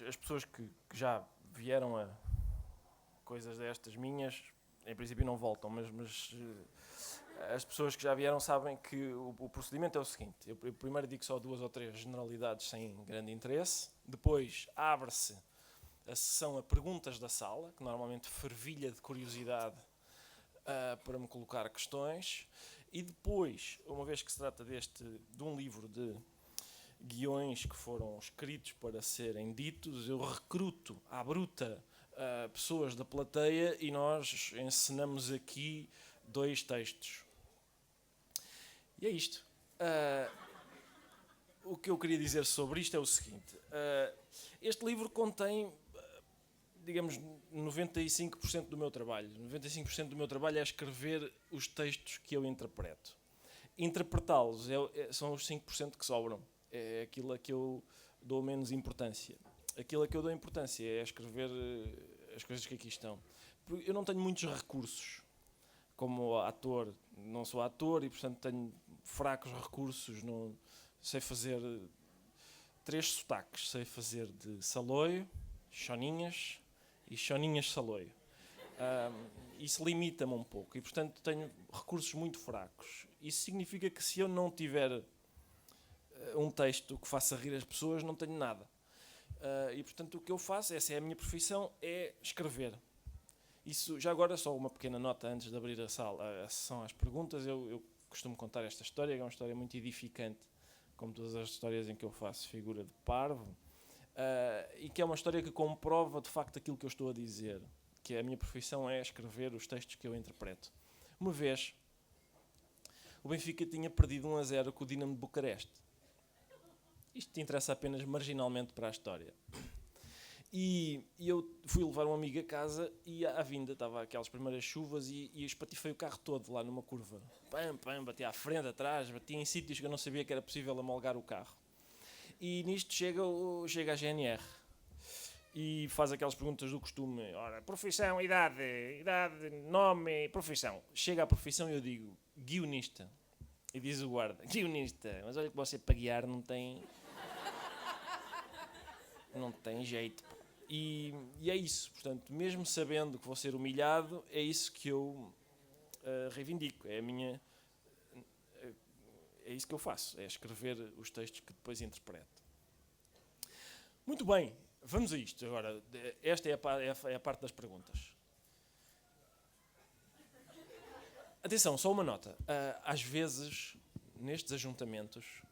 as pessoas que já vieram a coisas destas minhas, em princípio não voltam, mas as pessoas que já vieram sabem que o procedimento é o seguinte. Eu primeiro digo só 2 ou 3 generalidades sem grande interesse, depois abre-se a sessão a perguntas da sala, que normalmente fervilha de curiosidade para me colocar questões, e depois, uma vez que se trata de um livro de guiões que foram escritos para serem ditos, eu recruto à bruta pessoas da plateia e nós encenamos aqui 2 textos. E é isto. O que eu queria dizer sobre isto é o seguinte. Este livro contém, digamos, 95% do meu trabalho. 95% do meu trabalho é escrever os textos que eu interpreto. Interpretá-los são os 5% que sobram. É aquilo a que eu dou menos importância. Aquilo a que eu dou importância é escrever as coisas que aqui estão. Eu não tenho muitos recursos. Como ator, não sou ator e, portanto, tenho fracos recursos. Não sei fazer 3 sotaques. Sei fazer de Saloio, Choninhas e Choninhas-Saloio. Isso limita-me um pouco e, portanto, tenho recursos muito fracos. Isso significa que se eu não tiver um texto que faça rir as pessoas, não tenho nada. E, portanto, o que eu faço, essa é a minha profissão, é escrever. Isso, já agora, só uma pequena nota antes de abrir a sessão às perguntas. Eu costumo contar esta história, que é uma história muito edificante, como todas as histórias em que eu faço figura de parvo, e que é uma história que comprova, de facto, aquilo que eu estou a dizer, que a minha profissão é escrever os textos que eu interpreto. Uma vez, o Benfica tinha perdido 1-0 com o Dinamo de Bucareste. Isto te interessa apenas marginalmente para a história. E eu fui levar um amigo a casa e à vinda estava aquelas primeiras chuvas e espatifei o carro todo lá numa curva. Batia à frente, atrás, batia em sítios que eu não sabia que era possível amolgar o carro. E nisto chega a GNR e faz aquelas perguntas do costume. Ora, profissão, idade, nome, profissão. Chega à profissão e eu digo, guionista. E diz o guarda, guionista, mas olha que você para guiar não tem jeito. E é isso, portanto, mesmo sabendo que vou ser humilhado, é isso que eu reivindico, é isso que eu faço, é escrever os textos que depois interpreto. Muito bem, vamos a isto agora. Esta é a parte das perguntas. Atenção, só uma nota. Às vezes, nestes ajuntamentos,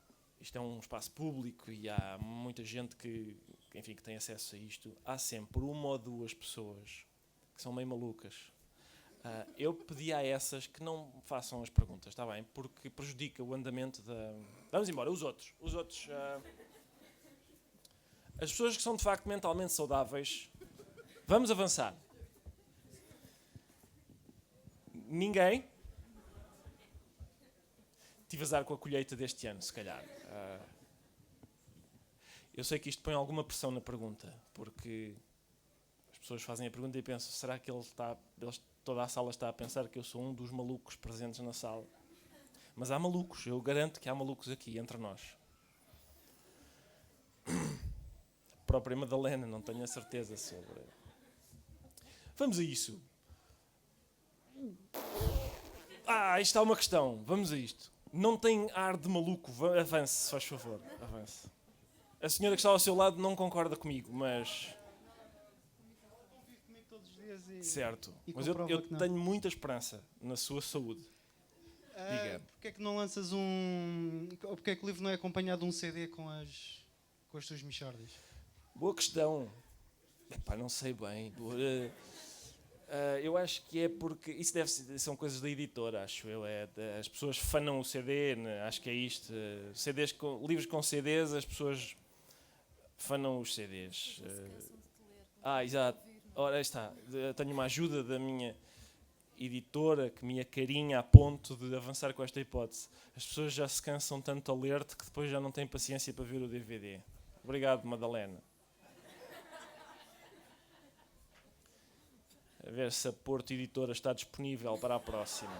isto é um espaço público e há muita gente que tem acesso a isto, há sempre 1 ou 2 pessoas que são meio malucas. Eu pedi a essas que não façam as perguntas, está bem? Porque prejudica o andamento da... Vamos embora, os outros. As pessoas que são de facto mentalmente saudáveis, vamos avançar. Ninguém? Tive azar com a colheita deste ano, se calhar. Eu sei que isto põe alguma pressão na pergunta, porque as pessoas fazem a pergunta e pensam, será que toda a sala está a pensar que eu sou um dos malucos presentes na sala? Mas há malucos, eu garanto que há malucos aqui, entre nós. A própria Madalena, não tenho a certeza sobre... Vamos a isso. Isto há uma questão, vamos a isto. Não tem ar de maluco, avance, se faz favor, avance. A senhora que está ao seu lado não concorda comigo, mas... Convive comigo todos os dias certo, e mas eu que tenho muita esperança na sua saúde. Diga. Porquê é que não lanças ou porquê é que o livro não é acompanhado de um CD com as tuas mixórdias? Boa questão. Não sei bem. Eu acho que é porque... Isso são coisas da editora, acho eu. As pessoas fanam o CD, né? Acho que é isto. Livros com CDs, as pessoas fanam os CDs. Exato. Ora, aí está. Tenho uma ajuda da minha editora que me acarinha a ponto de avançar com esta hipótese. As pessoas já se cansam tanto a ler-te que depois já não têm paciência para ver o DVD. Obrigado, Madalena. A ver se a Porto Editora está disponível para a próxima.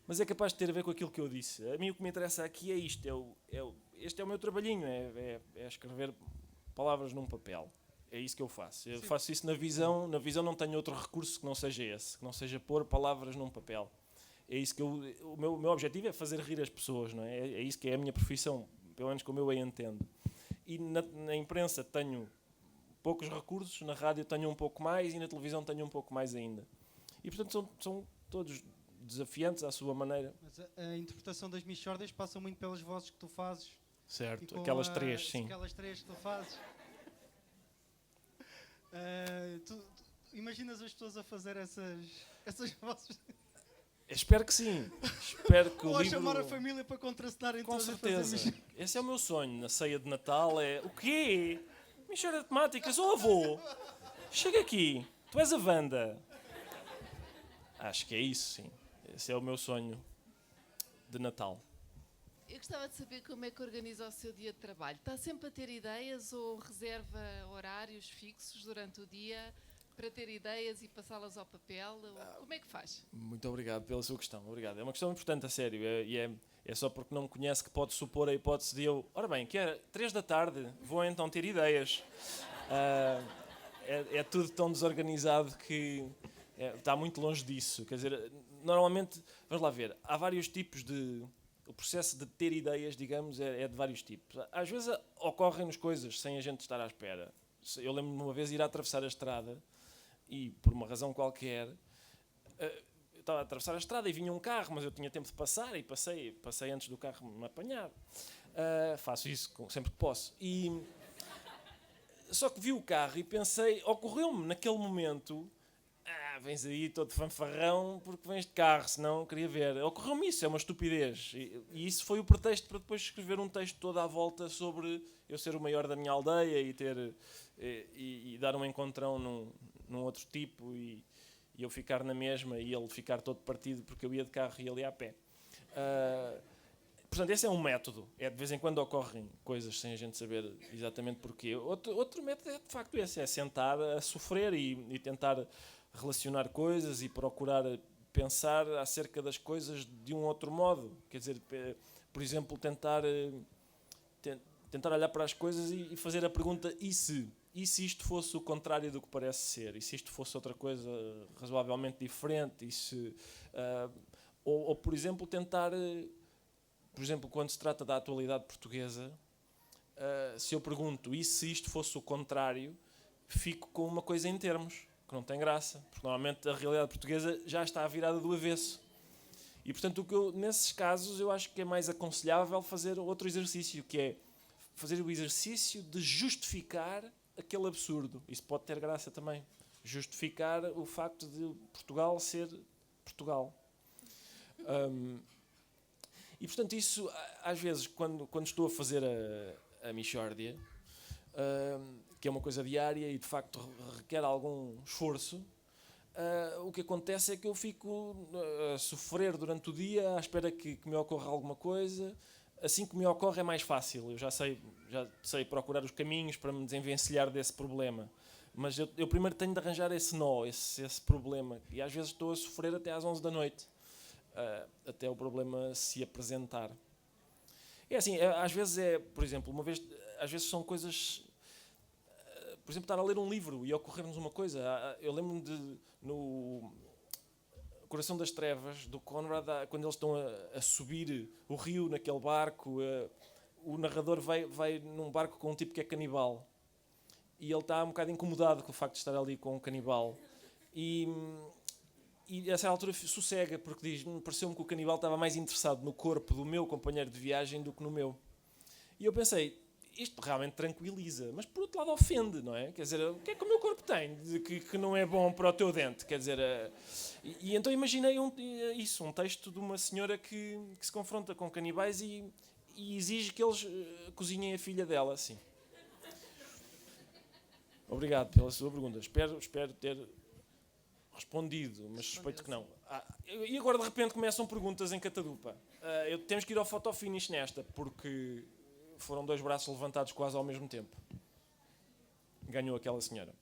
mas é capaz de ter a ver com aquilo que eu disse. A mim o que me interessa aqui é isto, este é o meu trabalhinho, é escrever palavras num papel. É isso que eu faço. Eu faço isso na visão não tenho outro recurso que não seja esse, que não seja pôr palavras num papel. É isso que o meu objetivo é fazer rir as pessoas, não é? É isso que é a minha profissão, pelo menos como eu a entendo. E na imprensa tenho poucos recursos, na rádio tenho um pouco mais e na televisão tenho um pouco mais ainda. E portanto são todos desafiantes à sua maneira. Mas a interpretação das Michórdias passa muito pelas vozes que tu fazes. Certo, aquelas três, sim. Aquelas três que tu fazes. Tu imaginas as pessoas a fazer essas vozes? Espero que sim. Espero que ou o a livro... chamar a família para contracenarem Com todos certeza. a fazer Esse é o meu sonho na ceia de Natal. O quê? Michórdia de temáticas? Oh, avô! Chega aqui. Tu és a Wanda. Acho que é isso, sim. Esse é o meu sonho de Natal. Eu gostava de saber como é que organiza o seu dia de trabalho. Está sempre a ter ideias ou reserva horários fixos durante o dia para ter ideias e passá-las ao papel? Como é que faz? Muito obrigado pela sua questão. Obrigado. É uma questão importante, a sério. É só porque não me conhece que pode supor a hipótese de eu... Ora bem, que era 3 da tarde, vou então ter ideias. É tudo tão desorganizado que está muito longe disso. Quer dizer, normalmente, vamos lá ver, há vários tipos de... O processo de ter ideias, digamos, é de vários tipos. Às vezes ocorrem-nos coisas sem a gente estar à espera. Eu lembro-me de uma vez ir a atravessar a estrada e, por uma razão qualquer, eu estava a atravessar a estrada e vinha um carro, mas eu tinha tempo de passar e passei antes do carro me apanhar. Faço isso sempre que posso. Só que vi o carro e pensei, ocorreu-me naquele momento... vens aí todo fanfarrão porque vens de carro, senão queria ver. Ocorreu-me isso, é uma estupidez. E isso foi o pretexto para depois escrever um texto todo à volta sobre eu ser o maior da minha aldeia e dar um encontrão num outro tipo e eu ficar na mesma e ele ficar todo partido porque eu ia de carro e ele ia a pé. Portanto, esse é um método. De vez em quando ocorrem coisas sem a gente saber exatamente porquê. Outro método é de facto esse, é sentar a sofrer e tentar relacionar coisas e procurar pensar acerca das coisas de um outro modo. Quer dizer, por exemplo, tentar olhar para as coisas e fazer a pergunta e se isto fosse o contrário do que parece ser? E se isto fosse outra coisa razoavelmente diferente? Ou por exemplo, tentar... Por exemplo, quando se trata da atualidade portuguesa, se eu pergunto e se isto fosse o contrário, fico com uma coisa em termos, que não tem graça, porque normalmente a realidade portuguesa já está virada do avesso. E portanto, nesses casos, eu acho que é mais aconselhável fazer outro exercício, que é fazer o exercício de justificar aquele absurdo. Isso pode ter graça também. Justificar o facto de Portugal ser Portugal. E portanto, isso, às vezes, quando estou a fazer a Michórdia, que é uma coisa diária e de facto requer algum esforço, o que acontece é que eu fico a sofrer durante o dia à espera que me ocorra alguma coisa. Assim que me ocorre é mais fácil, eu já sei procurar os caminhos para me desenvencilhar desse problema. Mas eu primeiro tenho de arranjar esse nó, esse problema. E às vezes estou a sofrer até às 11 da noite, até o problema se apresentar. É assim, às vezes por exemplo, às vezes são coisas... Por exemplo, estar a ler um livro e ocorrer-nos uma coisa. Eu lembro-me no Coração das Trevas, do Conrad, quando eles estão a subir o rio naquele barco, o narrador vai num barco com um tipo que é canibal. E ele está um bocado incomodado com o facto de estar ali com um canibal. E a essa altura sossega, porque diz, pareceu-me que o canibal estava mais interessado no corpo do meu companheiro de viagem do que no meu. E eu pensei, isto realmente tranquiliza, mas por outro lado ofende, não é? Quer dizer, o que é que o meu corpo tem de que não é bom para o teu dente? Quer dizer, e então imaginei um texto de uma senhora que se confronta com canibais e exige que eles cozinhem a filha dela, assim. Obrigado pela sua pergunta. Espero ter respondido, mas suspeito que não. E agora de repente começam perguntas em catadupa. Temos que ir ao photofinish nesta, porque foram 2 braços levantados quase ao mesmo tempo. Ganhou aquela senhora.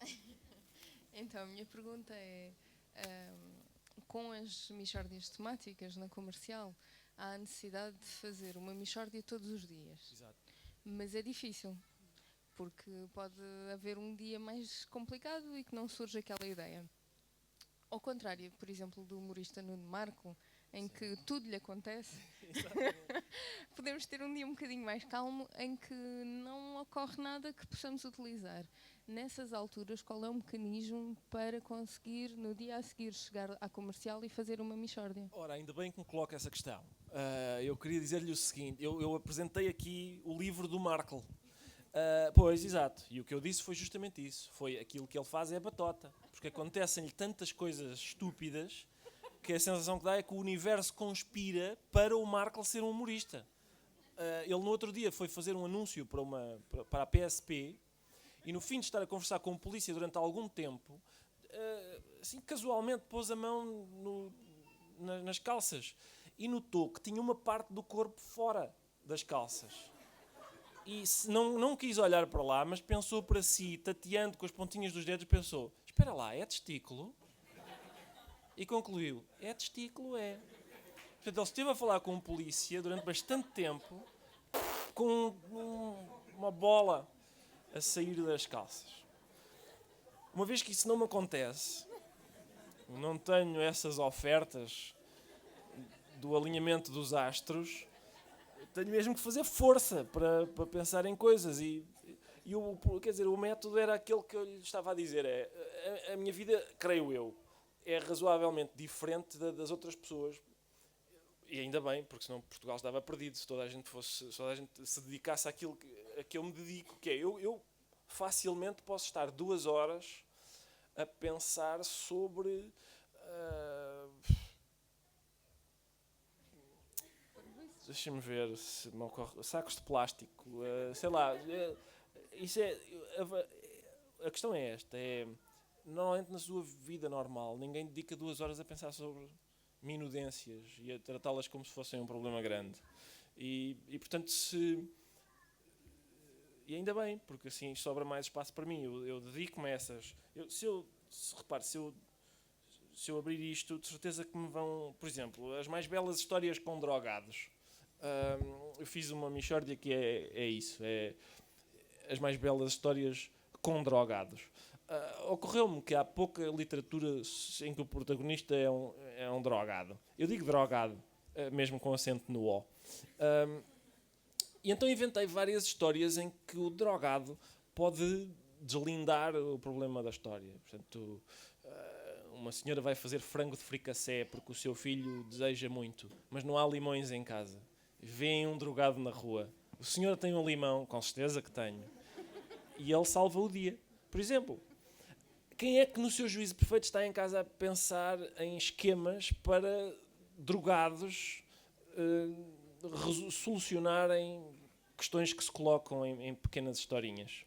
Então, a minha pergunta é... com as mixórdias temáticas na Comercial, há a necessidade de fazer uma mixórdia todos os dias. Exato. Mas é difícil, porque pode haver um dia mais complicado e que não surge aquela ideia. Ao contrário, por exemplo, do humorista Nuno Marco, em que tudo lhe acontece, podemos ter um dia um bocadinho mais calmo em que não ocorre nada que possamos utilizar. Nessas alturas, qual é o mecanismo para conseguir, no dia a seguir, chegar à Comercial e fazer uma mixórdia? Ora, ainda bem que me coloca essa questão. Eu queria dizer-lhe o seguinte, eu apresentei aqui o livro do Markle. Pois, exato. E o que eu disse foi justamente isso. Foi aquilo que ele faz é batota. Porque acontecem-lhe tantas coisas estúpidas que a sensação que dá é que o universo conspira para o Markle ser um humorista. Ele no outro dia foi fazer um anúncio para a PSP e no fim de estar a conversar com a polícia durante algum tempo, assim casualmente pôs a mão nas calças e notou que tinha uma parte do corpo fora das calças. E não quis olhar para lá, mas pensou para si, tateando com as pontinhas dos dedos, pensou, espera lá, é testículo? E concluiu, é testículo, é. Portanto, ele esteve a falar com um polícia durante bastante tempo, com uma bola a sair das calças. Uma vez que isso não me acontece, não tenho essas ofertas do alinhamento dos astros, tenho mesmo que fazer força para pensar em coisas quer dizer, o método era aquele que eu lhe estava a dizer, a minha vida, creio eu, é razoavelmente diferente das outras pessoas, e ainda bem, porque senão Portugal estava perdido, se toda a gente se dedicasse àquilo a que eu me dedico, que é, eu facilmente posso estar 2 horas a pensar sobre deixa-me ver se me ocorre. Sacos de plástico, sei lá. Isso é. A questão é esta: normalmente na sua vida normal, ninguém dedica 2 horas a pensar sobre minudências e a tratá-las como se fossem um problema grande. E portanto, e ainda bem, porque assim sobra mais espaço para mim. Eu dedico-me a essas. Se eu abrir isto, de certeza que me vão. Por exemplo, as mais belas histórias com drogados. Eu fiz uma mixórdia que é isso, é as mais belas histórias com drogados. Ocorreu-me que há pouca literatura em que o protagonista é um drogado. Eu digo drogado, mesmo com acento no O. E então inventei várias histórias em que o drogado pode deslindar o problema da história. Portanto, uma senhora vai fazer frango de fricassé porque o seu filho deseja muito, mas não há limões em casa. Vêem um drogado na rua. O senhor tem um limão, com certeza que tenho. E ele salva o dia. Por exemplo, quem é que no seu juízo perfeito está em casa a pensar em esquemas para drogados solucionarem questões que se colocam em pequenas historinhas?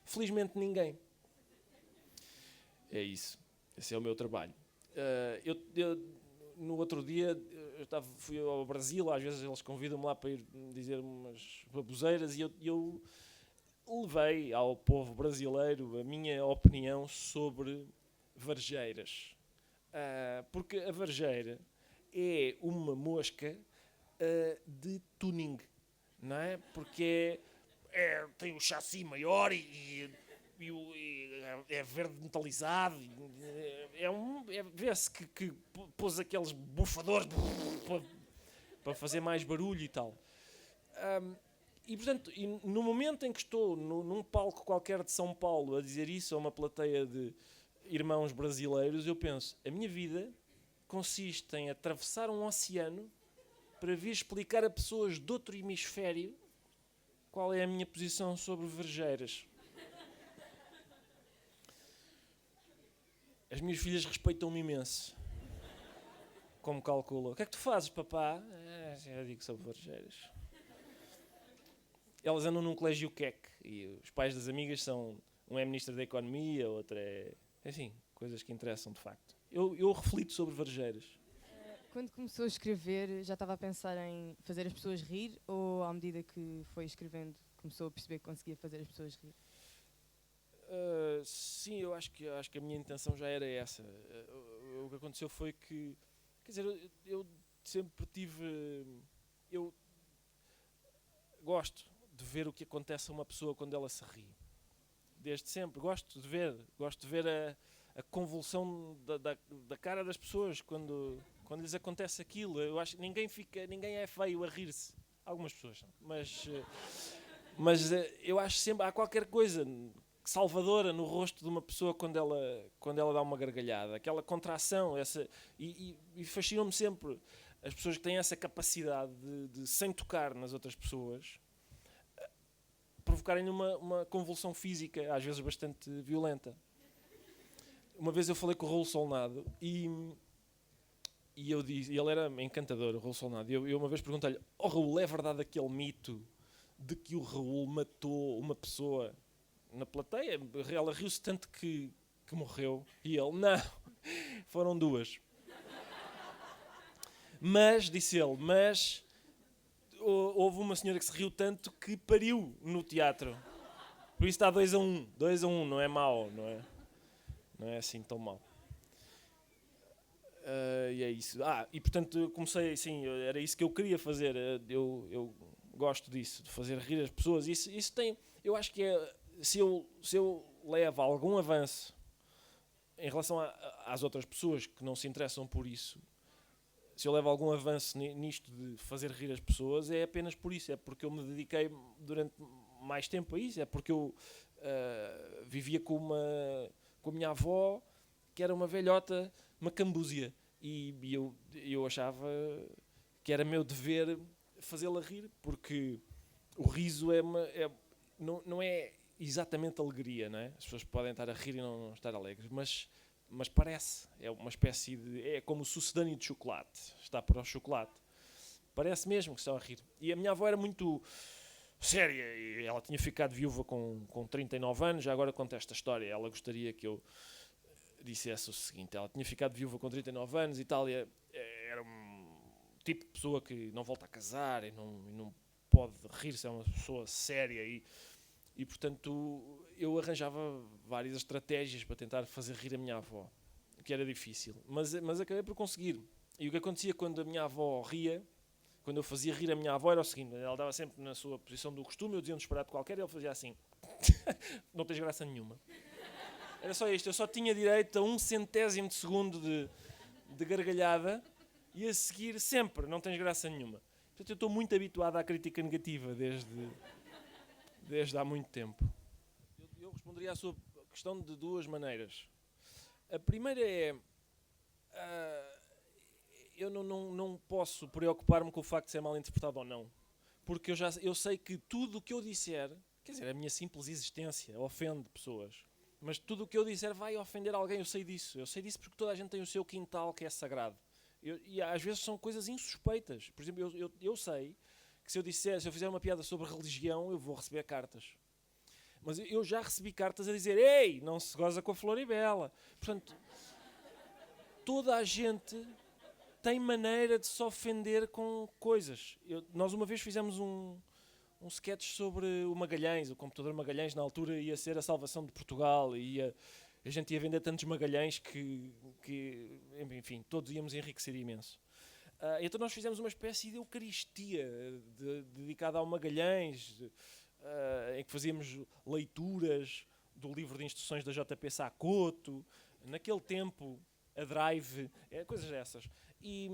Felizmente ninguém. É isso. Esse é o meu trabalho. No outro dia fui ao Brasil, às vezes eles convidam-me lá para ir dizer umas baboseiras e eu levei ao povo brasileiro a minha opinião sobre varjeiras. Porque a varjeira é uma mosca de tuning, não é? Porque tem o chassi maior e é verde metalizado, vê-se que pôs aqueles bufadores para fazer mais barulho e tal. E portanto, no momento em que estou num palco qualquer de São Paulo a dizer isso a uma plateia de irmãos brasileiros, eu penso, a minha vida consiste em atravessar um oceano para vir explicar a pessoas de outro hemisfério qual é a minha posição sobre varjeiras. As minhas filhas respeitam-me imenso. Como calculam. O que é que tu fazes, papá? Já digo sobre varjeiras. Elas andam num colégio QEC e os pais das amigas são... Um é ministro da Economia, outro é... Enfim, coisas que interessam de facto. Eu reflito sobre varjeiras. Quando começou a escrever, já estava a pensar em fazer as pessoas rir ou à medida que foi escrevendo começou a perceber que conseguia fazer as pessoas rir? Sim, eu acho que a minha intenção já era essa. o que aconteceu foi que, quer dizer, eu sempre tive, eu gosto de ver o que acontece a uma pessoa quando ela se ri. Desde sempre, gosto de ver a convulsão da cara das pessoas quando lhes acontece aquilo. Eu acho que ninguém é feio a rir-se. Algumas pessoas são, mas eu acho sempre, há qualquer coisa salvadora no rosto de uma pessoa quando ela dá uma gargalhada, aquela contração, e fascinam-me sempre as pessoas que têm essa capacidade de sem tocar nas outras pessoas, provocarem uma convulsão física, às vezes bastante violenta. Uma vez eu falei com o Raul Solnado e eu disse, ele era encantador, o Raul Solnado, e eu uma vez perguntei-lhe: "Oh Raul, é verdade aquele mito de que o Raul matou uma pessoa na plateia? Ela riu-se tanto que morreu." E ele: "Não, foram 2. Mas," disse ele, houve uma senhora que se riu tanto que pariu no teatro. Por isso está 2-1. 2-1, não é mau, não é assim tão mau. E é isso. E portanto eu comecei assim, era isso que eu queria fazer. Eu gosto disso, de fazer rir as pessoas. Isso tem, eu acho que se eu levo algum avanço em relação às outras pessoas que não se interessam por isso, se eu levo algum avanço nisto de fazer rir as pessoas, é apenas por isso. É porque eu me dediquei durante mais tempo a isso. É porque eu vivia com a minha avó, que era uma velhota macambúzia, e eu achava que era meu dever fazê-la rir, porque o riso não é exatamente alegria, não é? As pessoas podem estar a rir e não estar alegres, mas parece, é uma espécie de, é como o sucedâneo de chocolate, está para o chocolate, parece mesmo que estão a rir. E a minha avó era muito séria, e ela tinha ficado viúva com 39 anos, já agora conto esta história, ela gostaria que eu dissesse o seguinte: ela tinha ficado viúva com 39 anos e tal, e era um tipo de pessoa que não volta a casar e não pode rir-se, é uma pessoa séria, e portanto eu arranjava várias estratégias para tentar fazer rir a minha avó, que era difícil, mas acabei por conseguir. E o que acontecia quando a minha avó ria, quando eu fazia rir a minha avó, era o seguinte: ela estava sempre na sua posição do costume, eu dizia um disparate qualquer e ele fazia assim: "Não tens graça nenhuma." Era só isto, eu só tinha direito a 1/100º de segundo de gargalhada, e a seguir sempre: "Não tens graça nenhuma." Portanto, eu estou muito habituado à crítica negativa desde há muito tempo. Eu responderia à sua questão de 2 maneiras. A primeira é, eu não posso preocupar-me com o facto de ser mal interpretado ou não, porque eu sei que tudo o que eu disser, quer dizer, a minha simples existência ofende pessoas, mas tudo o que eu disser vai ofender alguém. Eu sei disso porque toda a gente tem o seu quintal que é sagrado, e às vezes são coisas insuspeitas. Por exemplo, eu sei que se eu fizer uma piada sobre religião, eu vou receber cartas. Mas eu já recebi cartas a dizer: "Ei, não se goza com a Floribela." Portanto, toda a gente tem maneira de se ofender com coisas. Nós uma vez fizemos um sketch sobre o Magalhães, o computador Magalhães. Na altura ia ser a salvação de Portugal, e a gente ia vender tantos Magalhães que enfim, todos íamos enriquecer imenso. Então nós fizemos uma espécie de eucaristia dedicada ao Magalhães, em que fazíamos leituras do livro de instruções da JP Saccoto, naquele tempo a Drive, coisas dessas. E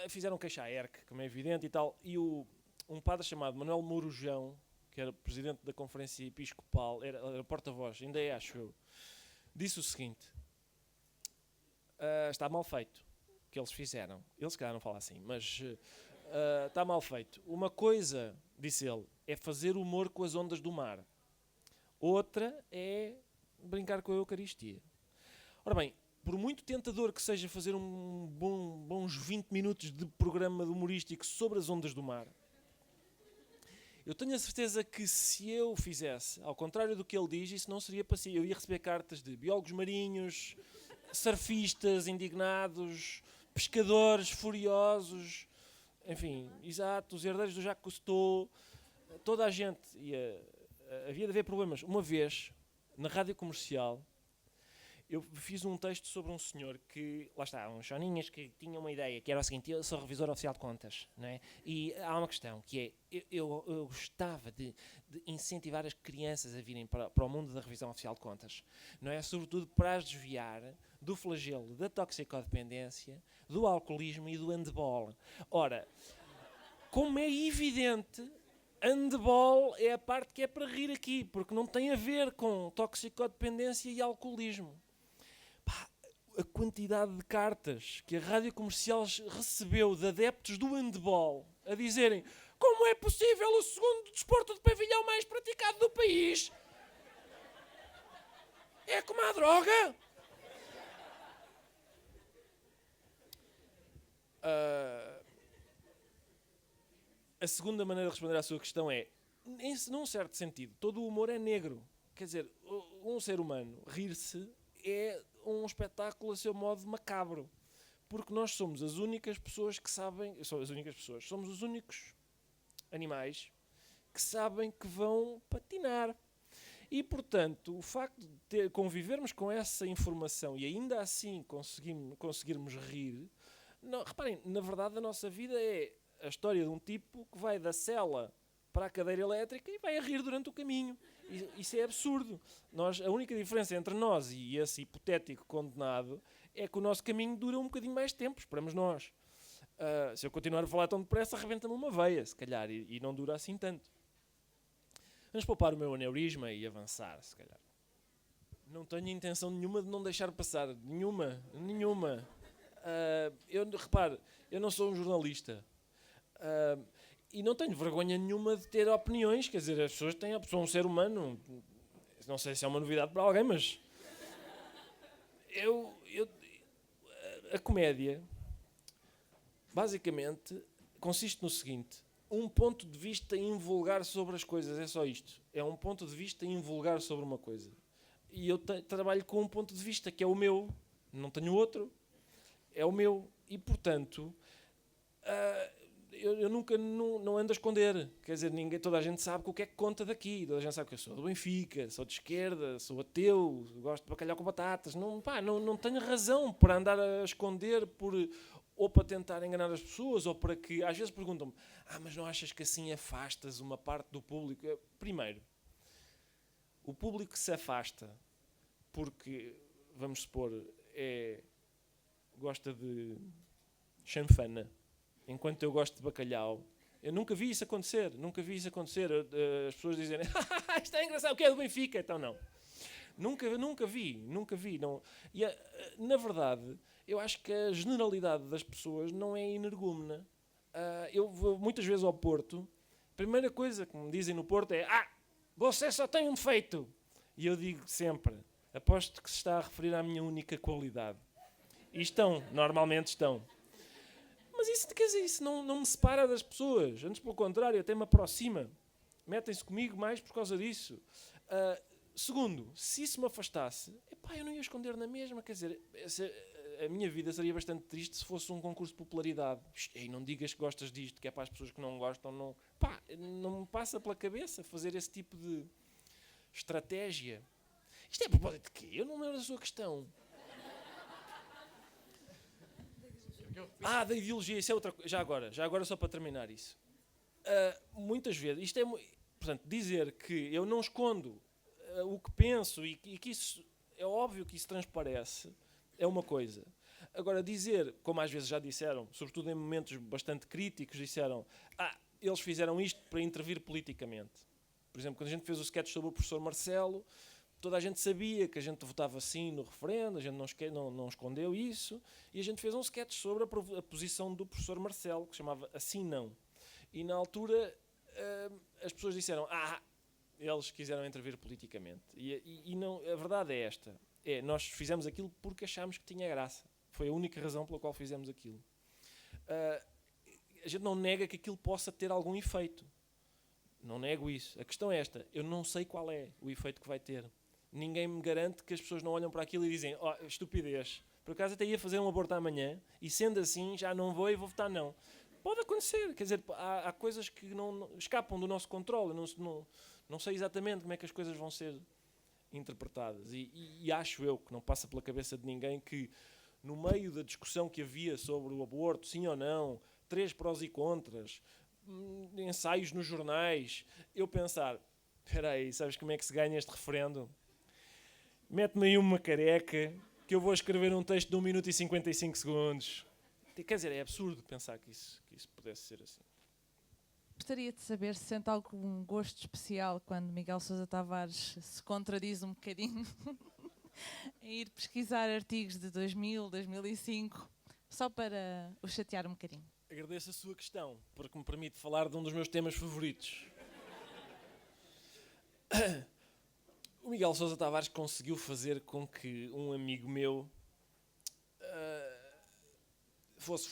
fizeram queixa à ERC, como é evidente, e tal. E um padre chamado Manuel Mourujão, que era presidente da Conferência Episcopal, era porta-voz, ainda é, acho eu, disse o seguinte: "Está mal feito o que eles fizeram." Eles se calhar não falam assim, mas está mal feito. Uma coisa, disse ele, é fazer humor com as ondas do mar. Outra é brincar com a Eucaristia. Ora bem, por muito tentador que seja fazer bons 20 minutos de programa humorístico sobre as ondas do mar, eu tenho a certeza que se eu fizesse, ao contrário do que ele diz, isso não seria possível. Eu ia receber cartas de biólogos marinhos, surfistas indignados, pescadores furiosos, enfim, exato, os herdeiros do Jacques Cousteau, toda a gente. Havia de haver problemas. Uma vez, na rádio comercial, Eu fiz um texto sobre um senhor que, lá está, uns choninhas que tinha uma ideia, que era o seguinte: eu sou revisor oficial de contas, não é? E há uma questão, que é, eu gostava de incentivar as crianças a virem para o mundo da revisão oficial de contas, não é? Sobretudo para as desviar do flagelo da toxicodependência, do alcoolismo e do handball. Ora, como é evidente, handball é a parte que é para rir aqui, porque não tem a ver com toxicodependência e alcoolismo. Pá, a quantidade de cartas que a rádio comercial recebeu de adeptos do handball a dizerem: como é possível o segundo desporto de pavilhão mais praticado do país? É como a droga? A segunda maneira de responder à sua questão é, num certo sentido, todo o humor é negro. Quer dizer, um ser humano rir-se é um espetáculo a seu modo macabro. Porque nós somos as únicas pessoas que sabem... Somos os únicos animais que sabem que vão patinar. E, portanto, o facto de convivermos com essa informação e ainda assim conseguirmos rir... Não, reparem, na verdade a nossa vida é a história de um tipo que vai da cela para a cadeira elétrica e vai a rir durante o caminho. Isso é absurdo. A única diferença entre nós e esse hipotético condenado é que o nosso caminho dura um bocadinho mais tempo, esperamos nós. Se eu continuar a falar tão depressa, arrebenta-me uma veia, se calhar, e não dura assim tanto. Vamos poupar o meu aneurisma e avançar, se calhar. Não tenho intenção nenhuma de não deixar passar. Nenhuma. Repare, eu não sou um jornalista. E não tenho vergonha nenhuma de ter opiniões, quer dizer, as pessoas são um ser humano, não sei se é uma novidade para alguém, mas a comédia basicamente consiste no seguinte: um ponto de vista invulgar sobre as coisas, é só isto, é um ponto de vista invulgar sobre uma coisa, e eu trabalho com um ponto de vista que é o meu, não tenho outro, é o meu, e portanto eu nunca não ando a esconder. Quer dizer, toda a gente sabe o que é que conta daqui. Toda a gente sabe que eu sou do Benfica, sou de esquerda, sou ateu, gosto de bacalhau com batatas. Não tenho razão para andar a esconder ou para tentar enganar as pessoas, ou para que... Às vezes perguntam-me: mas não achas que assim afastas uma parte do público? Primeiro, o público que se afasta porque, vamos supor, gosta de chanfana, enquanto eu gosto de bacalhau. Eu nunca vi isso acontecer. As pessoas dizerem: isto é engraçado, o que é do Benfica? Então não. Nunca vi. Não. E, na verdade, eu acho que a generalidade das pessoas não é energúmena. Eu vou muitas vezes ao Porto. A primeira coisa que me dizem no Porto é: você só tem um defeito. E eu digo sempre: aposto que se está a referir à minha única qualidade. E normalmente estão. Mas isso, quer dizer, isso não me separa das pessoas. Antes, pelo contrário, até me aproxima. Metem-se comigo mais por causa disso. Segundo, se isso me afastasse, eu não ia esconder na mesma. Quer dizer, a minha vida seria bastante triste se fosse um concurso de popularidade. Não digas que gostas disto, que é para as pessoas que não gostam. Não me passa pela cabeça fazer esse tipo de estratégia. Isto é a propósito de quê? Eu não lembro da sua questão. Da ideologia, isso é outra coisa. Já agora só para terminar isso. Muitas vezes, portanto, dizer que eu não escondo o que penso e que isso, é óbvio que isso transparece, é uma coisa. Agora, dizer, como às vezes já disseram, sobretudo em momentos bastante críticos, disseram: eles fizeram isto para intervir politicamente. Por exemplo, quando a gente fez o sketch sobre o professor Marcelo, toda a gente sabia que a gente votava sim no referendo, a gente não escondeu isso, e a gente fez um sketch sobre a posição do professor Marcelo, que se chamava Assim Não. E na altura as pessoas disseram: eles quiseram intervir politicamente. E não, a verdade é esta: nós fizemos aquilo porque achámos que tinha graça. Foi a única razão pela qual fizemos aquilo. A gente não nega que aquilo possa ter algum efeito. Não nego isso. A questão é esta: eu não sei qual é o efeito que vai ter. Ninguém me garante que as pessoas não olham para aquilo e dizem: estupidez, por acaso até ia fazer um aborto amanhã, e sendo assim já não vou e vou votar não. Pode acontecer, quer dizer, há coisas que não escapam do nosso controle. Não sei exatamente como é que as coisas vão ser interpretadas. E acho eu que não passa pela cabeça de ninguém que, no meio da discussão que havia sobre o aborto, sim ou não, 3 prós e contras, ensaios nos jornais, eu pensar, espera aí, sabes como é que se ganha este referendo? Mete-me aí uma careca que eu vou escrever um texto de 1 minuto e 55 segundos. Quer dizer, é absurdo pensar que isso pudesse ser assim. Gostaria de saber se sente algum gosto especial quando Miguel Sousa Tavares se contradiz um bocadinho em ir pesquisar artigos de 2000, 2005, só para o chatear um bocadinho. Agradeço a sua questão, porque me permite falar de um dos meus temas favoritos. O Miguel Sousa Tavares conseguiu fazer com que um amigo meu fosse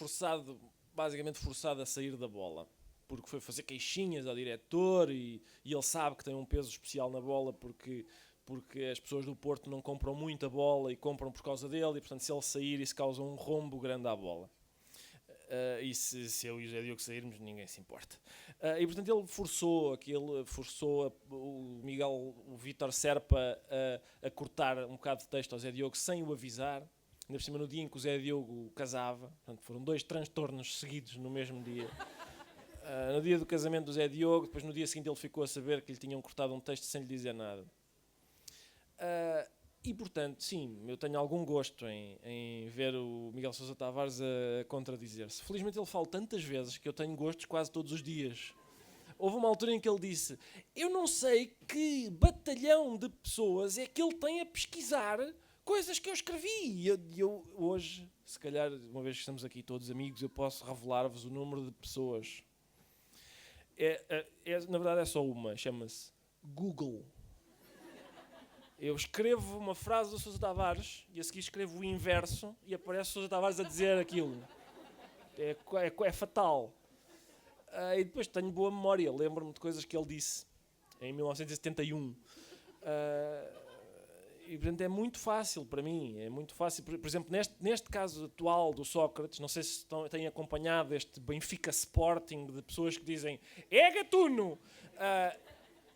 basicamente forçado a sair da bola. Porque foi fazer queixinhas ao diretor e ele sabe que tem um peso especial na bola porque as pessoas do Porto não compram muita bola e compram por causa dele, e portanto se ele sair isso causa um rombo grande à bola. E se eu e o Zé Diogo sairmos, ninguém se importa. E portanto ele forçou o Vítor Serpa a cortar um bocado de texto ao Zé Diogo sem o avisar, ainda por cima no dia em que o Zé Diogo casava. Portanto, foram 2 transtornos seguidos no mesmo dia. No dia do casamento do Zé Diogo, depois no dia seguinte ele ficou a saber que lhe tinham cortado um texto sem lhe dizer nada. E portanto, sim, eu tenho algum gosto em ver o Miguel Sousa Tavares a contradizer-se. Felizmente ele fala tantas vezes que eu tenho gostos quase todos os dias. Houve uma altura em que ele disse: eu não sei que batalhão de pessoas é que ele tem a pesquisar coisas que eu escrevi. E eu hoje, se calhar, uma vez que estamos aqui todos amigos, eu posso revelar-vos o número de pessoas. Na verdade é só uma, chama-se Google. Eu escrevo uma frase do Sousa Tavares e a seguir escrevo o inverso e aparece o Sousa Tavares a dizer aquilo. É fatal. E depois tenho boa memória, lembro-me de coisas que ele disse em 1971. E portanto é muito fácil para mim, é muito fácil. Por exemplo, neste caso atual do Sócrates, não sei se têm acompanhado este Benfica Sporting de pessoas que dizem é gatuno!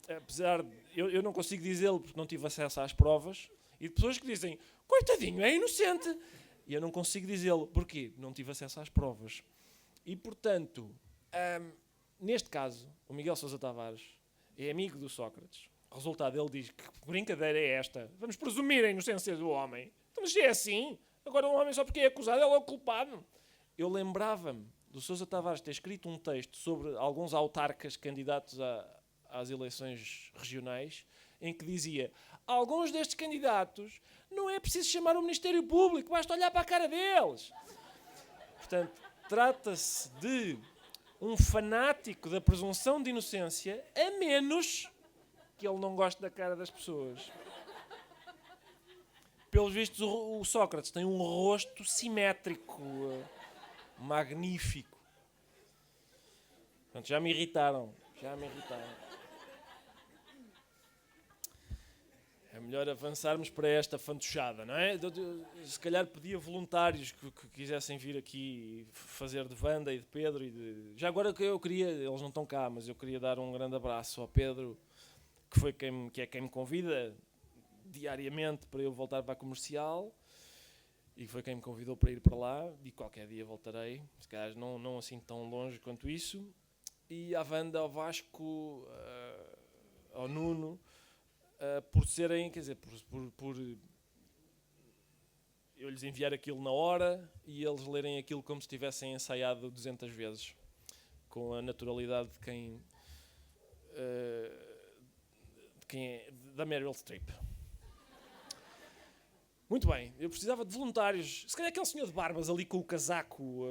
Apesar de eu não consigo dizê-lo porque não tive acesso às provas, e de pessoas que dizem coitadinho, é inocente! E eu não consigo dizê-lo. Porquê? Não tive acesso às provas. E portanto, neste caso, o Miguel Sousa Tavares é amigo do Sócrates. O resultado, ele diz: que brincadeira é esta? Vamos presumir a inocência do homem. Então, mas é assim? Agora um homem só porque é acusado é logo culpado. Eu lembrava-me do Sousa Tavares ter escrito um texto sobre alguns autarcas candidatos às eleições regionais, em que dizia: alguns destes candidatos não é preciso chamar o Ministério Público, basta olhar para a cara deles. Portanto, trata-se de um fanático da presunção de inocência, a menos que ele não goste da cara das pessoas. Pelos vistos, o Sócrates tem um rosto simétrico, magnífico. Portanto, já me irritaram. É melhor avançarmos para esta fantochada, não é? Se calhar pedia voluntários que quisessem vir aqui fazer de Wanda e de Pedro. Já agora eu queria, eles não estão cá, mas eu queria dar um grande abraço ao Pedro, que é quem me convida diariamente para eu voltar para a Comercial, e foi quem me convidou para ir para lá, e qualquer dia voltarei, se calhar não assim tão longe quanto isso, e à Wanda, ao Vasco, ao Nuno, por serem, quer dizer, por eu lhes enviar aquilo na hora e eles lerem aquilo como se tivessem ensaiado 200 vezes, com a naturalidade de quem da Meryl Streep. Muito bem, eu precisava de voluntários. Se calhar aquele senhor de barbas ali com o casaco.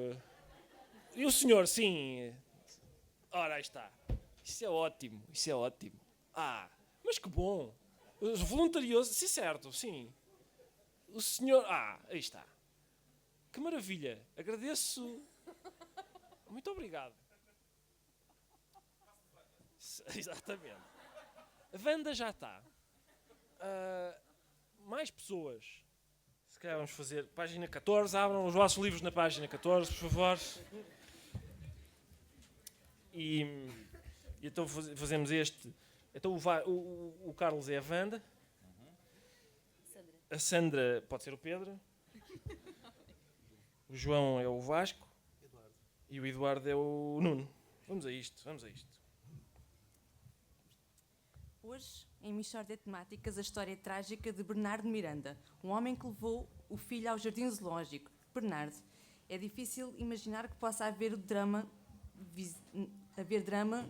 E o senhor, sim. Ora, aí está. Isso é ótimo. Mas que bom. Voluntarioso. Sim, certo, sim. O senhor... aí está. Que maravilha. Agradeço. Muito obrigado. Exatamente. A Wanda já está. Mais pessoas. Se calhar vamos fazer página 14. Abram os vossos livros na página 14, por favor. E então fazemos este. Então o Carlos é a Wanda. A Sandra pode ser o Pedro. O João é o Vasco. E o Eduardo é o Nuno. Vamos a isto. Hoje, em Mixórdia de Temáticas, a história trágica de Bernardo Miranda, um homem que levou o filho ao jardim zoológico. Bernardo, é difícil imaginar que possa haver drama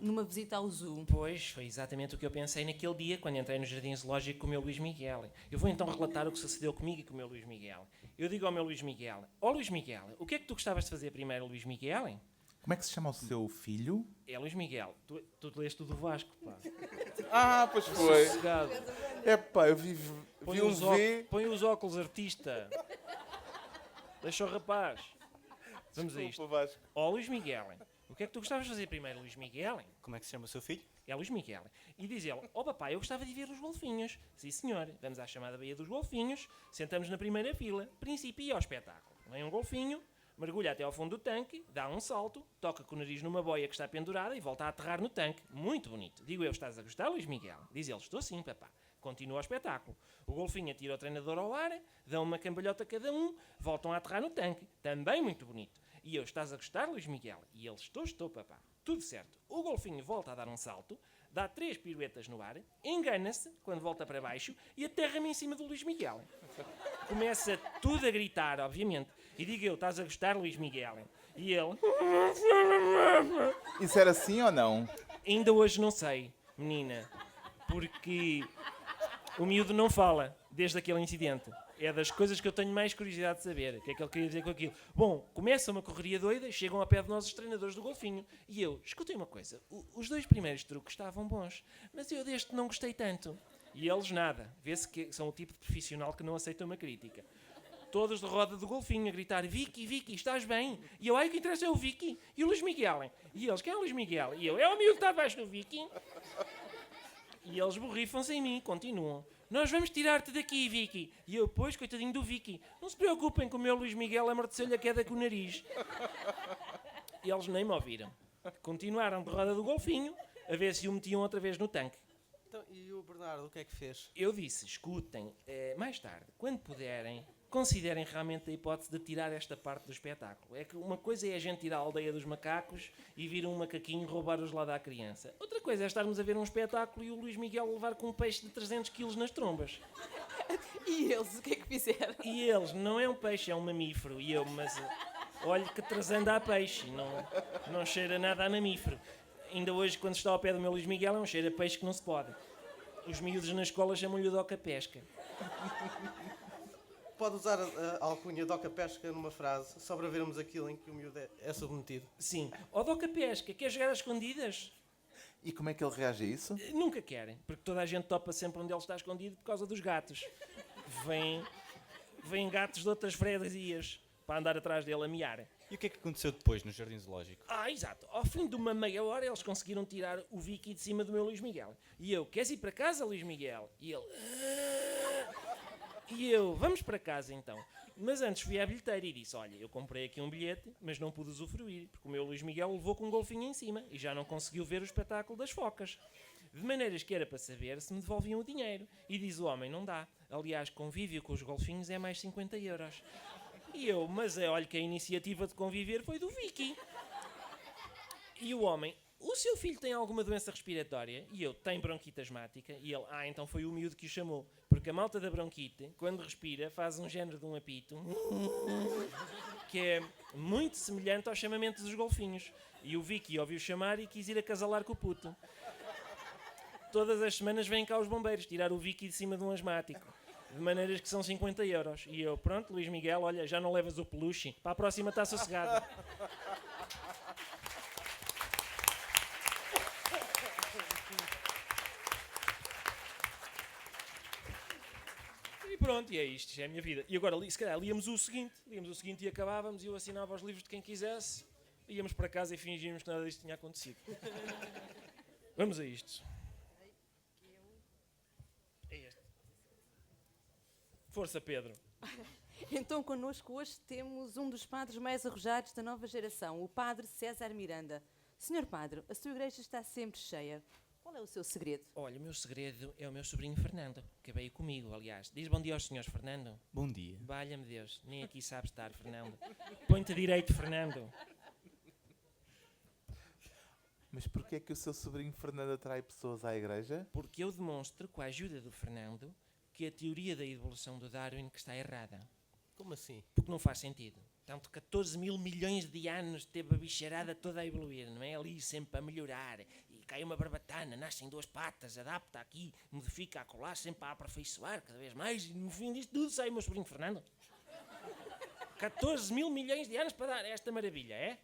numa visita ao zoo. Pois, foi exatamente o que eu pensei naquele dia, quando entrei no Jardim Zoológico com o meu Luís Miguel. Eu vou então relatar o que sucedeu comigo e com o meu Luís Miguel. Eu digo ao meu Luís Miguel: ó Luís Miguel, o que é que tu gostavas de fazer primeiro, Luís Miguel? Como é que se chama o seu filho? É Luís Miguel. Tu leste o do Vasco, pá. Ah, pois foi. Sossegado. Epá, eu vi Põe um os, V. põe os óculos, artista. Deixa o rapaz. Vamos a isto. Desculpa, Vasco. Ó Luís Miguel, o que é que tu gostavas de fazer primeiro, Luís Miguel? Como é que se chama o seu filho? É Luís Miguel. E diz ele: ó papai, eu gostava de ver os golfinhos. Sim senhor, vamos à chamada Baía dos Golfinhos, sentamos na primeira fila, principia ao espetáculo. Vem um golfinho, mergulha até ao fundo do tanque, dá um salto, toca com o nariz numa boia que está pendurada e volta a aterrar no tanque. Muito bonito. Digo eu: estás a gostar, Luís Miguel? Diz ele: estou sim, papá. Continua o espetáculo. O golfinho atira o treinador ao ar, dão uma cambalhota a cada um, voltam a aterrar no tanque. Também muito bonito. E eu: estás a gostar, Luís Miguel? E ele: estou, papá. Tudo certo. O golfinho volta a dar um salto, dá 3 piruetas no ar, engana-se quando volta para baixo e aterra-me em cima do Luís Miguel. Começa tudo a gritar, obviamente. E digo eu: estás a gostar, Luís Miguel? E ele: Isso era assim ou não? ainda hoje não sei, menina, porque o miúdo não fala desde aquele incidente. É das coisas que eu tenho mais curiosidade de saber. O que é que ele queria dizer com aquilo? Bom, começa uma correria doida, chegam a pé de nós os treinadores do golfinho. E eu: escutei uma coisa, os 2 primeiros truques estavam bons, mas eu deste não gostei tanto. E eles nada. Vê-se que são o tipo de profissional que não aceita uma crítica. Todos de roda do golfinho a gritar: Vicky, Vicky, estás bem? E eu: ai, o que interessa é o Vicky. E o Luís Miguel? E eles: quem é o Luís Miguel? E eu: é o miúdo que está abaixo do Vicky. E eles borrifam-se em mim, continuam: nós vamos tirar-te daqui, Vicky. E eu: pois, coitadinho do Vicky, não se preocupem que o meu Luís Miguel amorteceu-lhe a queda com o nariz. E eles nem me ouviram. Continuaram de roda do golfinho a ver se o metiam outra vez no tanque. Então, e o Bernardo, o que é que fez? Eu disse: escutem, mais tarde, quando puderem, considerem realmente a hipótese de tirar esta parte do espetáculo. É que uma coisa é a gente ir à aldeia dos macacos e vir um macaquinho roubar o gelado à criança. Outra coisa é estarmos a ver um espetáculo e o Luís Miguel levar com um peixe de 300 quilos nas trombas. E eles, o que é que fizeram? E eles: não é um peixe, é um mamífero. E eu: mas olhe que trazendo a peixe, não cheira nada a mamífero. Ainda hoje, quando está ao pé do meu Luís Miguel, é um cheiro a peixe que não se pode. Os miúdos na escola chamam-lhe Doca Pesca. Pode usar a alcunha Doca Pesca numa frase, só para vermos aquilo em que o miúdo é submetido. Sim. Ó Doca Pesca, quer jogar às escondidas? E como é que ele reage a isso? Nunca querem, porque toda a gente topa sempre onde ele está escondido por causa dos gatos. Vêm gatos de outras freguesias para andar atrás dele a miar. E o que é que aconteceu depois no Jardim Zoológico? Ah, exato. Ao fim de uma meia hora eles conseguiram tirar o Vicky de cima do meu Luís Miguel. E eu: queres ir para casa, Luís Miguel? E ele: e eu: vamos para casa então. Mas antes fui à bilheteira e disse: olha, eu comprei aqui um bilhete, mas não pude usufruir, porque o meu Luís Miguel levou com um golfinho em cima e já não conseguiu ver o espetáculo das focas. De maneiras que era para saber se me devolviam o dinheiro. E diz o homem: não dá. Aliás, convívio com os golfinhos é mais 50 euros. E eu: mas olha que a iniciativa de conviver foi do Vicky. E o homem: o seu filho tem alguma doença respiratória? E eu: tem bronquite asmática. E ele: então foi o miúdo que o chamou. Porque a malta da bronquite, quando respira, faz um género de um apito que é muito semelhante ao chamamento dos golfinhos. E o Vicky ouviu chamar e quis ir acasalar com o puto. Todas as semanas vêm cá os bombeiros tirar o Vicky de cima de um asmático. De maneiras que são 50 euros. E eu: pronto, Luís Miguel, olha, já não levas o peluche. Para a próxima está sossegado. E pronto, e é isto, isto é a minha vida. E agora, se calhar, líamos o seguinte e acabávamos e eu assinava os livros de quem quisesse, íamos para casa e fingíamos que nada disto tinha acontecido. Vamos a isto. É este. Força, Pedro. Então, connosco hoje temos um dos padres mais arrojados da nova geração, o padre César Miranda. Senhor padre, a sua igreja está sempre cheia. Qual é o seu segredo? Olha, o meu segredo é o meu sobrinho Fernando, que veio comigo, aliás. Diz bom dia aos senhores, Fernando. Bom dia. Valha-me Deus, nem aqui sabe estar, Fernando. Põe-te direito, Fernando. Mas porquê é que o seu sobrinho Fernando atrai pessoas à igreja? Porque eu demonstro, com a ajuda do Fernando, que a teoria da evolução do Darwin que está errada. Como assim? Porque não faz sentido. Tanto 14 mil milhões de anos teve a bicharada toda a evoluir, não é? Ali sempre a melhorar. E cai uma barbatana, nasce em 2 patas, adapta aqui, modifica acolá, sempre a aperfeiçoar cada vez mais. E no fim disto tudo sai o meu sobrinho Fernando. 14 mil milhões de anos para dar esta maravilha, é?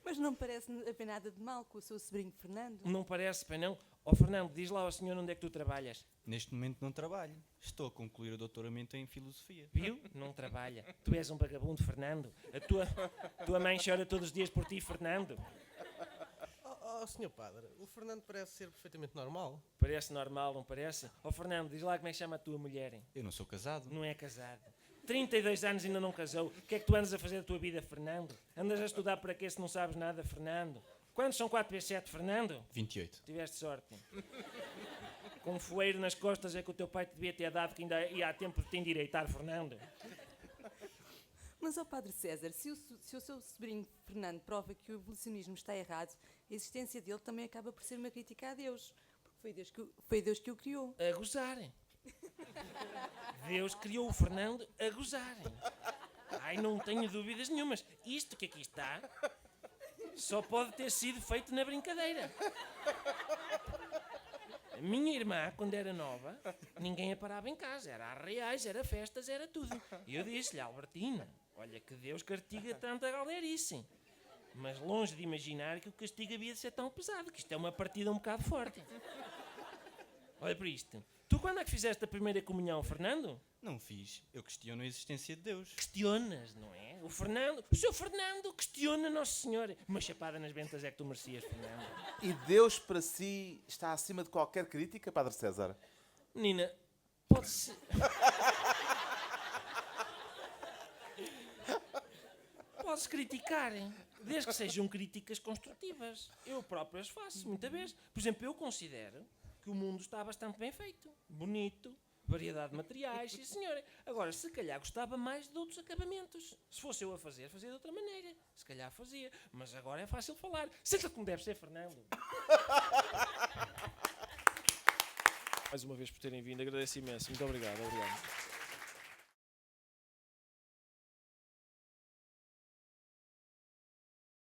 Mas não parece haver nada de mal com o seu sobrinho Fernando? Não parece, pai, não? Ó Fernando, diz lá ao senhor onde é que tu trabalhas. Neste momento não trabalho. Estou a concluir o doutoramento em filosofia. Viu? Não trabalha. Tu és um vagabundo, Fernando. A tua mãe chora todos os dias por ti, Fernando. Oh, Sr. Padre, o Fernando parece ser perfeitamente normal. Parece normal, não parece? Ó Fernando, diz lá como é que chama a tua mulher. Eu não sou casado. Não é casado. 32 anos ainda não casou. O que é que tu andas a fazer da tua vida, Fernando? Andas a estudar para quê se não sabes nada, Fernando? Quantos são 4 vezes 7, Fernando? 28. Tiveste sorte. Com um foeiro nas costas é que o teu pai te devia ter dado, que ainda ia a tempo de te endireitar, Fernando. Mas, ó Padre César, se o seu sobrinho Fernando prova que o evolucionismo está errado, a existência dele também acaba por ser uma crítica a Deus. Porque foi Deus que o criou. A gozarem. Deus criou o Fernando a gozarem. Ai, não tenho dúvidas nenhumas. Isto que aqui está só pode ter sido feito na brincadeira. A minha irmã, quando era nova, ninguém a parava em casa. Era arraiais, era festas, era tudo. E eu disse-lhe, Albertina, olha que Deus castiga tanta galerice. Mas longe de imaginar que o castigo havia de ser tão pesado, que isto é uma partida um bocado forte. Olha para isto. Tu quando é que fizeste a primeira comunhão, Fernando? Não fiz. Eu questiono a existência de Deus. Questionas, não é? O seu Fernando questiona Nosso Senhor. Uma chapada nas ventas é que tu merecias, Fernando. E Deus para si está acima de qualquer crítica, Padre César? Menina, pode-se... Pode-se criticar, hein? Desde que sejam críticas construtivas. Eu próprio as faço, muitas vezes. Por exemplo, eu considero que o mundo está bastante bem feito, bonito, variedade de materiais, sim senhora. Agora, se calhar gostava mais de outros acabamentos. Se fosse eu a fazer, fazia de outra maneira. Se calhar fazia, mas agora é fácil falar. Senta como deve ser, Fernando. Mais uma vez por terem vindo, agradeço imenso. Muito obrigado, obrigado.